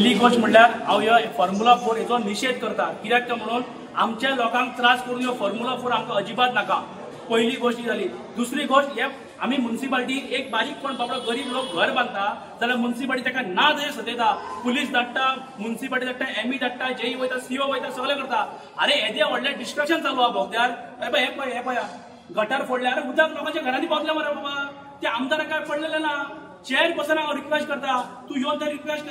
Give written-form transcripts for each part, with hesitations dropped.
पहिली गोष्ट म्हणल्यार हांव ह्यो फॉर्म्युला 4 हेचो निशेध करता। कित्याक काय म्हणून आमच्या लोकांक त्रास करून ह्यो फॉर्म्युला 4 आमकां अजिबात नाका। पहिली गोष्ट ही जाली। दुसरी गोष्ट हे आमी म्युनिसिपालिटी एक बारीक कोण बाबडो गरीब लोक घर बांदता जाल्यार म्युनिसिपालिटी ताका ना जशें सतयता, पुलीस धाडटा, म्युनिसिपालिटी धाडटा, एमई धाडटा, जेई वयता, सीओ वयता, सगळें करता। अरे येदे व्हडले डिस्ट्रक्शन चालू आहा भोवत्यार। हे पळया गटार फोडल्यार उदक लोकांच्या घरांनी पावतलें मरे बाबा। ते आमदाराक काय पडलेलें ना। चेअरपर्सनाक हांव रिक्वेस्ट करता, तूं येवन ते रिक्वेस्ट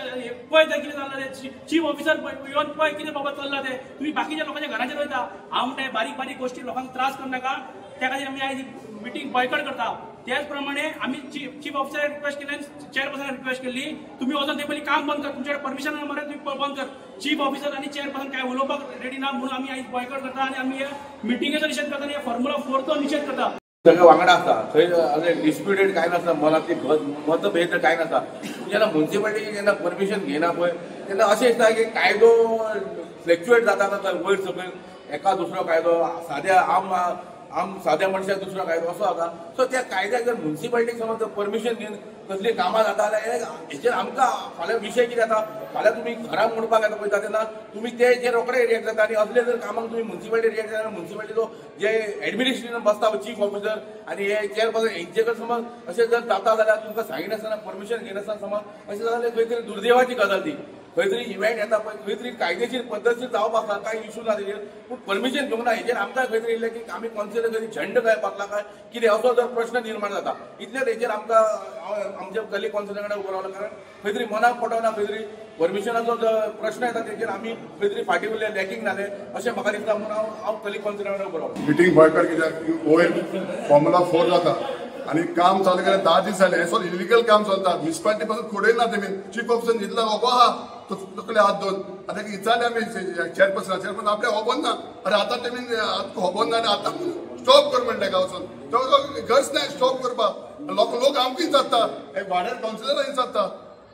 पळय ते कितें जाल्लें तें। चीफ ऑफिसर येवन पळय कितें बाबा चल्लां तें। तुमी बाकीच्या लोकांच्या घरांचेर वयता। हांव म्हणटा बारीक बारीक गोश्टी लोकांक त्रास करनाका। त्या खातीर आमी आयज मिटींग बॉयकॉट करता। त्याच प्रमाणे आमी चीफ ऑफिसराक रिक्वेस्ट केली, चेअरपर्सनाक रिक्वेस्ट केल्ली, तुमी वचून ते पयलीं काम बंद कर। तुमचे परमिशन ना मरे तुम्ही बंद कर। चीफ ऑफिसर आनी चेअरपर्सन काय उलोवपाक रेडी ना म्हणून आमी आयज बॉयकॉट करता आनी आमी मिटिंगेचो निशेध करता आनी फॉर्म्युला 4चो निशेध करता। सगळं वांगडा असता थंय डिस्प्युटेड काय नसता, मनातली मतभेद काय नसता। जेन्ना म्युनिसिपालिटी जेन्ना परमिशन घेना पळय तेन्ना अशें दिसता की कायदो फ्लॅक्च्युएट जाता वयर सकयल, एका दुसरो कायदो साध्या मनशाक दुसरो कायदो असो जाता। सो त्या कायद्याक जर म्युनिसिपालिटीक समज परमिशन घेवन कसली कामां जाता जाल्यार हेचेर आमकां फाल्यां विशय कितें जाता, फाल्यां तुमी घराक म्हणपाक येता पळयता तेन्ना तुमी ते रोखडे रिएक्ट जाता आनी असले जर कामाक तुमी म्युनिसिपालिटी रिएक्ट जाता म्युनिसिपालिटीचो जे एडमिनिस्ट्रेशन बसता चीफ ऑफिसर आनी हे चेअरपर्सन हेंचे जर समज अशें जर जाता जाल्यार तुमकां सांगिनासतना परमिशन घेनासतना समज अशें जाल्यार खंय तरी दुर्दैवाची गजाल ती। खंय तरी इव्हेंट येता पळय खंय तरी कायदेशीर पद्दतशीर जावपाक आसा, कांय इशू ना तेजेर, पूण परमिशन घेवंक ना। हेजेर आमकां खंय तरी येयलें की आमी कॉन्सिडर करी झंड घालपाक काय कितें असो जर प्रश्न निर्माण जाता। इतलेच हेजेर आमकां आमच्या कली कॉन्सिलर कडेन उबो रावलो, कारण खंय तरी मनाक पटना, खंय तरी परमिशनाचो जो प्रश्न येता तेजेर आमी खंय तरी फाटीं उरले, लॅकिंग जालें अशें म्हाका दिसता म्हणून हांव कली कॉन्सिलर कडेन उबो रावलो। मिटींग बॉयकॉट कित्याक वयर फॉर्म्युला 4 जाता आनी काम चालू केल्यार 10 दीस जाले। हें इलिगल काम चलता। म्युनिसिपालिटी पासून खोडय ना तेमी। चीफ ऑफिसर न्हिदला हो आहा तकले हात दोन आतां विचारले आमी चेअरपर्सन आपले होबोन ना। अरे आतां तेमी होबोन ना आनी आतां स्टॉप कर म्हणलें वचून तो गरज ना स्टॉप करपाक। लोक आमकां जाता, हे वाड्यार कावन्सिलरांनी जाता।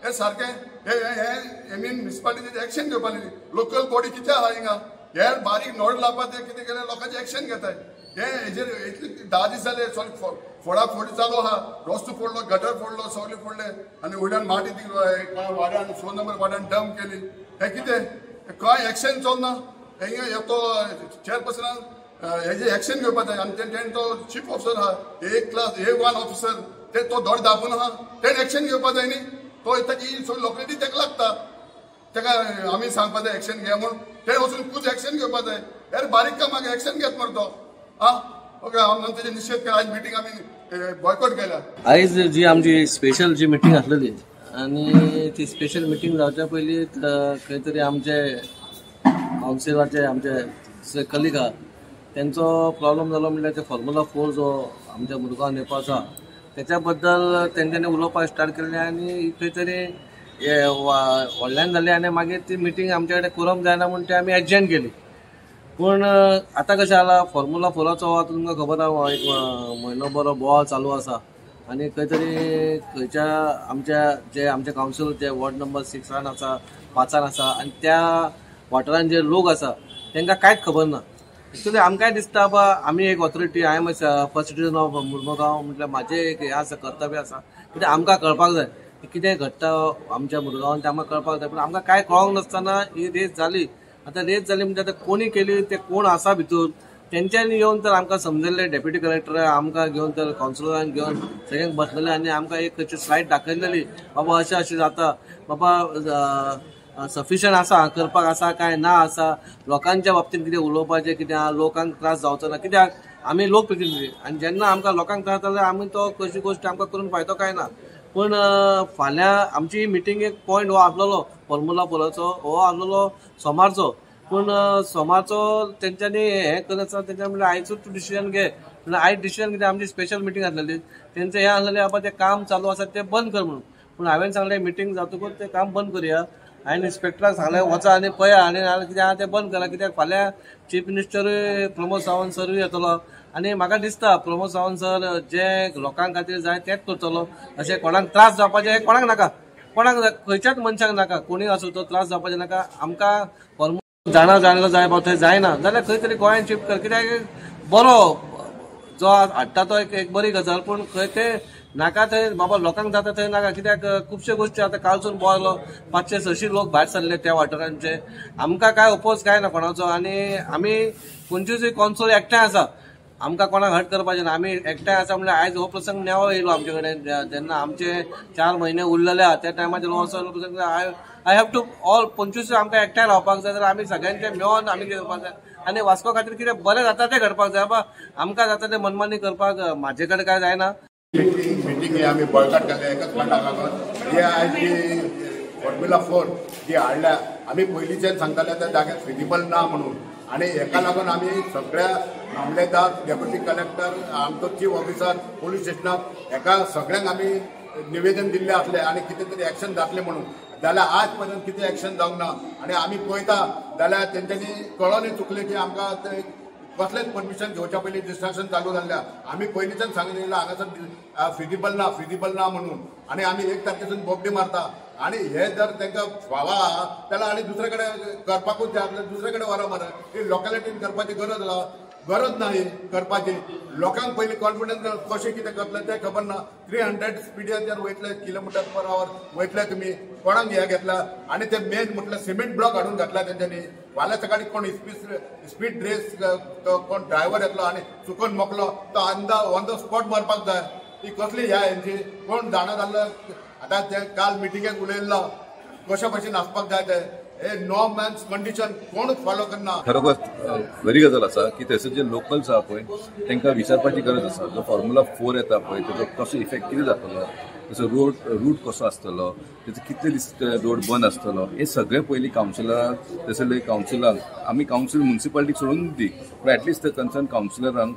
हे सारकें हे म्युनिसिपालिटीची एक्शन घेवपाची। लोकल बॉडी कितें आहा हिंगा, हे बारीक नोड लावपाक ते कितें केलें लोकांचे एक्शन घेताय। हेजेर 10 दीस जाले फोडाफोडी चालू आहा। रस्तो फोडलो, गटर फोडलो, सगळे फोडले आनी वयल्यान माती वाड्यान 4 नंबर वाड्यान डंप केली। हे कितें कांय एक्शन चलना। हे तो चेअरपर्सनान हेजे एक्शन घेवपाक जाय आनी तेणें तो चीफ ऑफिसर आहा A1 ऑफिसर ते तो धड दाबून आहा, तेणें एक्शन घेवपाक जाय न्ही। तो येता की सगळी लोकलिटी तेका लागता, तेका आमी सांगपाक जाय एक्शन घे म्हणून। ते वचून खूब एक्शन घेवपाक जाय। यार बारीक कामाक एक्शन घेत मरे तो। ओके हांव तेजे निशेध केला। आयज मिटींग आमी बॉयकॉट केल्या। आयज जी आमची स्पेशल जी मिटींग आसलेली आनी ती स्पेशल मिटींग जावच्या पयलीं खंय तरी आमचे कावन्सिलराचे आमचे कलीग आहा तेंचो प्रॉब्लेम जालो म्हणल्यार ते फॉर्म्युला 4 जो आमच्या मुरगांव नेपाळचो आसा तेच्या बद्दल तेंच्यांनी उलोवपाक स्टार्ट केलें आनी खंय तरी व्हडल्यान जालें आनी मागीर ती मिटींग आमचे कडेन करूंक जायना म्हणून ती आमी एडजर्न केली। पूण आतां कशें जाला फॉर्म्युला 4चो आतां तुमकां खबर आहा एक म्हयनो बरो बोवाळ चालू आसा आनी खंय तरी खंयच्या आमचे कावन्सिलर जे वॉर्ड नंबर 6 आसा 5 आसा आनी त्या वाठारांत जे लोक आसा तांकां कांयच खबर ना। एक्चुअली आमकांय दिसता बा आमी एक authority I am first citizen of Mormugao म्हटल्यार म्हाजें एक हें आसा कर्तव्य आसा कित्याक आमकां कळपाक जाय कितें घडटा आमच्या मुरगांवांत तें आमकां कळपाक जाय। पूण आमकां कांय कळोंक नासतना ही रेस जाली। आतां रेस जाली म्हणजे आतां कोणी केली ते कोण आसा भितर तेंच्यांनी येवन तर आमकां समजयल्लें। डेप्युटी कलेक्टर आमकां घेवन तर कावन्सिलरांक घेवन सगळ्यांक बसलेले आनी आमकां एक खंयची स्लायड दाखयलेली बाबा अशें जाता बाबा सफिशंट आसा करपाक आसा काय ना आसा, लोकांच्या बाबतींत कितें उलोवपाचें कितें आहा, लोकांक त्रास जावचो ना। कित्याक आमी लोकप्रतिनिधी आनी जेन्ना आमकां लोकांक त्रास जाल्यार आमी तो खंयची गोश्ट आमकां करून फायदो काय ना। पूण फाल्यां आमची मिटींग एक पॉयंट हो आसलेलो फॉर्म्युला 4चो हो आसलेलो सोमारचो। पूण सोमारचो तेंच्यांनी हें करनासतना तेंच्यांनी म्हणलें आयजूच डिसिजन घे म्हणल्यार आयज डिसिजन कितें आमची स्पेशल मिटींग आसलेली तेंचें हें आसलेलें बाबा तें काम चालू आसा तें बंद कर म्हणून। पूण हांवें सांगलें मिटींग जातकूच तें काम बंद करया। हांवें इन्स्पेक्टराक सांगलें वचा आनी पळया आनी कितें आहा तें बंद करा। कित्याक फाल्यां चीफ मिनिस्टरूय प्रमोद सावंत सरूय येतलो आनी म्हाका दिसता प्रमोद सावंत सर जे लोकां खातीर जाय तेंच करतलो। अशें कोणाक त्रास जावपाचें हें कोणाक नाका, कोणाक खंयच्याच मनशाक नाका, कोणी आसूं तो त्रास जावपाचें नाका। आमकां फॉर्म्युला जाणलो जाय बाबा थंय जायना जाल्यार खंय तरी गोंयांत शिफ्ट कर। कित्याक बरो जो हाडटा तो एक बरी गजाल, पूण खंय ते नाका थंय बाबा लोकांक जाता थंय नाका, कित्याक खुबश्यो गोश्टी आता कालसून बोवालो 500-600 लोक भायर सरले त्या वाठारांचे. आमकां काय ओपोज काय ना कोणाचो, आनी आमी 25 कौन्सिलर एकठांय आसा, आमकां कोणाक हट करपाचें ना. आमी एकठांय आसा म्हणजे आयज हो प्रसंग नेवो येयलो आमचे कडेन, जेन्ना आमचे 4 म्हयने उरलेले आहा त्या टायमाचेर हो प्रसंग आय हॅव टू ऑल 25 आमकां एकठांय रावपाक जाय, जाल्यार आमी सगळ्यांचे मेळोन आमी कितें करपाक जाय. आनी वास्को खातीर कितें बरें जाता तें घडपाक जाय. बाबा आमकां जाता तें मनमानी करपाक म्हाजे कडेन काय जायना. मिटींग ही आमी बळकाट केल्या एकच म्हणटाक लागून हे आयज जी फॉर्म्युला 4 जी हाडल्या, आमी पयलींच्यान सांगताले त्या जाग्यार फिजिबल ना म्हणून, आनी हेका लागून आमी सगळ्या मामलेदार, डेप्युटी कलेक्टर, आमचो चीफ ऑफिसर पोलीस स्टेशनाक हेका सगळ्यांक आमी निवेदन दिल्लें आसलें आनी कितें तरी एक्शन जातलें म्हणून. जाल्यार आज पर्यंत कितें एक्शन जावंक ना. आनी आमी पळयता जाल्यार तेंच्यांनी कळोनूय चुकलें की आमकां कसलेंच परमिशन घेवच्या पयलीं डिस्ट्रक्शन चालू जाल्ल्या. आमी पयलींच्यान सांगून येयला हांगासर फिजिबल ना म्हणून, आनी आमी 1 तारखेसून बोबडी मारता. आनी हे जर तांकां फावा जाल्यार आनी दुसरे कडेन करपाकूच जाय, दुसरे कडेन व्हरा मरे. ही लोकॅलिटीन करपाची गरज ना ही करपाची. लोकांक पयलीं कॉन्फिडन्स कशें कितें करतले तें खबर ना. 300 स्पिडाचेर वयतले, km/h वयतले तुमी, कोणाक हे घेतला. आनी ते मेन म्हटल्यार सिमेंट ब्लॉक हाडून घातला तेंच्यांनी. फाल्यां सकाळी कोण स्पीड रेस कोण ड्रायव्हर येतलो आनी चुकून मोकलो तो ऑन द स्पॉट मारपाक जाय. ही कसली ह्या हेंची कोण जाणा जाल्लो. आतां ते काल मिटिंगेक उलयल्लो कशा भशेन आसपाक जाय ते. हे नो मॅन्स कंडिशन कोणूच फॉलो करना. खरोखर बरी गजाल आसा की थंयसर जे लोकल्स आहा पळय तांकां विचारपाची गरज आसा. जो फॉर्म्युला 4 येता पळय ताजो कसो इफेक्ट कितें जातलो, ताचो रूट कसो आसतलो, ताचो कितले दीस रोड बंद आसतलो, हे सगळे पयलीं कावन्सिलराक, थंयसरले कावन्सिलांक आमी कावन्सिल म्युन्सिपालिटीक सोडून दी, पूण एटलिस्ट कन्सर्न कावन्सिलरांक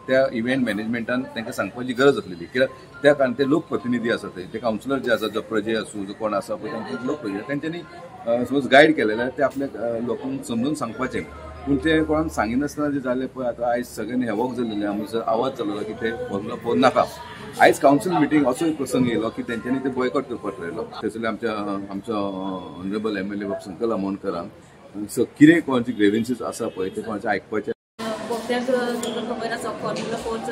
त्या इव्हेंट मॅनेजमेंटान तांकां सांगपाची गरज आसलेली. कित्याक त्या कारण ते लोकप्रतिनिधी आसा ते कावन्सिलर जे आसा, जो प्रजे आसूं, जो कोण आसा पळय तांचे लोकप्रतिनिधी, तेंच्यांनी सपोज गायड केलें जाल्यार ते आपल्या लोकांक समजून सांगपाचें. पूण ते कोणाक सांगिनासतना जे जालें पळय आतां आयज सगळ्यांनी हेवॉक जाल्लेलें आमचो आवाज जाल्लो की ते फॉर्म्युला 4 नाका. आयज कावन्सिल मिटींग असो एक प्रसंग येयलो की तेंच्यांनी ते बॉयकॉट करपाक लायलो. थंयसरले आमच्या ऑनरेबल MLA बाब संकल आमोणकरांक सो कितें कोणाची ग्रेव्हन्सीस आसा पळय ते कोणाचें आयकपाचें. भोवत्याक खबर आसा फॉर्म्युला 4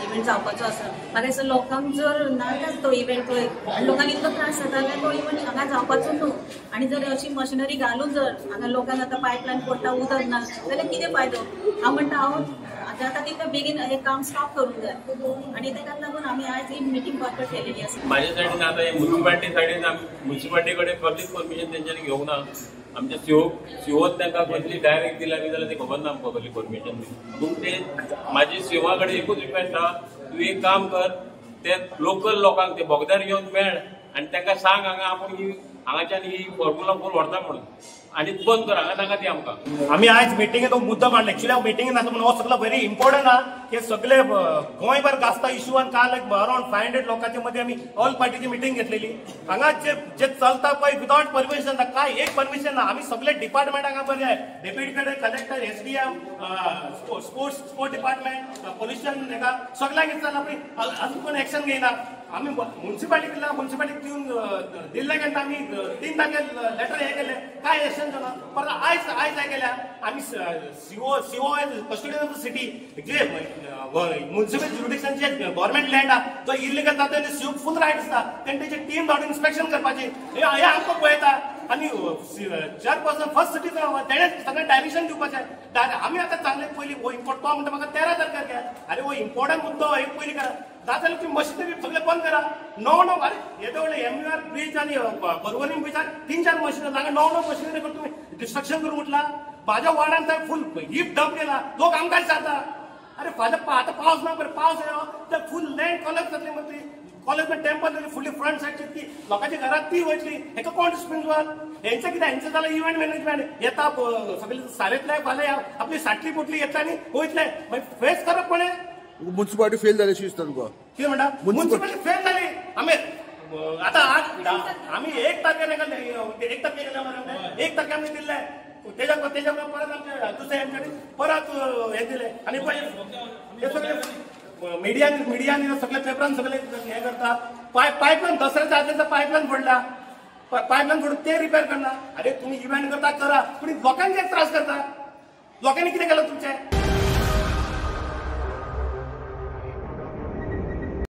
इव्हेंट जावपाचो आसा. म्हाका दिसता लोकांक जर नाजाच तो इव्हेंट पळय आनी लोकांक इतलो त्रास जाता जाल्यार तो इव्हेंट हांगा जावपाचो न्हू. आनी जर अशी मशिनरी घालून जर हांगा लोकांक आतां पायपलायन पडटा उदक ना जाल्यार कितें फायदो. हांव म्हणटा हांव जाता तितलें बेगीन हें काम स्टॉप करूंक जाय. आनी ताका लागून आमी आयज ही मिटींग बॉयकॉट केलेली आसा. म्हाज्या सायडीन आतां हे म्युन्सिपालिटी सायडीन म्युन्सिपालिटी कडेन पब्लीक परमिशन तेंच्यांनी घेवंक ना. आमच्या सीओच तांकां कसली डायरेक्ट दिला बी जाल्यार ते खबर ना आमकां पब्लीक परमिशन बी. पूण ते म्हाजी सीओवा कडेन एकूच रिक्वेस्ट आहा, तूं एक काम कर, ते लोकल लोकांक ते बोगद्यार येवन मेळ आनी तांकां सांग हांगा आपूण हांगाच्यान ही फॉर्म्युला 4 व्हरता म्हणून, आनी बंद कर हांगा नाका ती आमकां. आमी आयज मिटिंगेन तो मुद्दो मांडला. एक्चुअली हांव मिटिंगेन आसा म्हणून हो सगळो व्हेरी इम्पॉर्टंट आहा. हे सगळे गोंयभर गाजता इश्यू आनी काल अराउंड 500 लोकांच्या मध्ये आमी ऑल पार्टीची मिटींग घेतलेली. हांगा जे चलता पळय विदाउट परमिशन काय एक परमिशन ना. आमी सगळे डिपार्टमेंट हांगा बरे आहे. Deputy collector, SDM, sports department, pollution हेका सगळ्यांक विचारला पळय अजून कोण एक्शन घेयना. आमी म्युन्सिपालिटीक दिल्ले गेल्या आमी 3 तारखेक लेटर हे केले, काय एक्शन जाना. परत आयज हे केल्या आमी CO custodian of the city जे म्युन्सिपल ज्युरिडिक्शन जे गव्हर्नमेंट लँड आहा तो इलिगल जाता तेन्ना सीओक फुल रायट आसता. तेंची टीम धाडून इन्स्पेक्शन करपाची हे आमकां पळयता. आनी चेअरपर्सन फर्स्ट सिटी तेणें सगळें डायरेक्शन दिवपाचें. आमी आतां सांगलें पयलीं हो इम्पॉर्ट तो म्हणटा म्हाका 13 तारखेर घ्या. अरे हो इम्पॉर्टंट मुद्दो एक पयलीं करा. जाता जाल्यार तुम्ही मशिनरी सगळे बंद करा. णव अरे येदे व्हडले MUR ब्रिज आनी परवरी ब्रिजार 3-4 मशिनरी हांगा 9 मशिनरी करून तुम्ही डिस्ट्रक्शन करून उठला. म्हाज्या वार्डान थंय फुल हीप डंप केला. लोक आमकां विचारता अरे फाल्यां आतां पावस ना बरें पावस येयलो तर फुल लँड कॉलेज जातली मरे. कॉलेज टेम्पल जाली फुल्ली फ्रंट सायडची ती लोकांच्या घरात ती वयतली. हेका कोण रिस्पॉन्सिबल. हेंचं कितें हेंचं जाल्यार इव्हेंट मॅनेजमेंट येता सगळे सारेतले फाल्यां आपली साटली पोटली येतले आनी वयतले मागीर फेस करप कोणें. म्युन्सिपालिटी फेल जाली अशी दिसता तुका. कितें म्हणटा म्युन्सिपालिटी फेल जाली. आमी आतां आमी 1 तारखेर 1 तारखेर आमी दिल्ले. तेज्या परत आमच्या दुसऱ्या हेंच्यानी परत हे दिले आनी हे सगळे मिडियान सगळे पेपरान सगळे हे करता. पायपलायन दसऱ्याच्या आदलेचा पायपलायन फोडला. पायपलायन फोडून ते रिपेअर करना. अरे तुम्ही इव्हेंट करता करा, पण लोकांचे त्रास करता. लोकांनी कितें केलं तुमचे.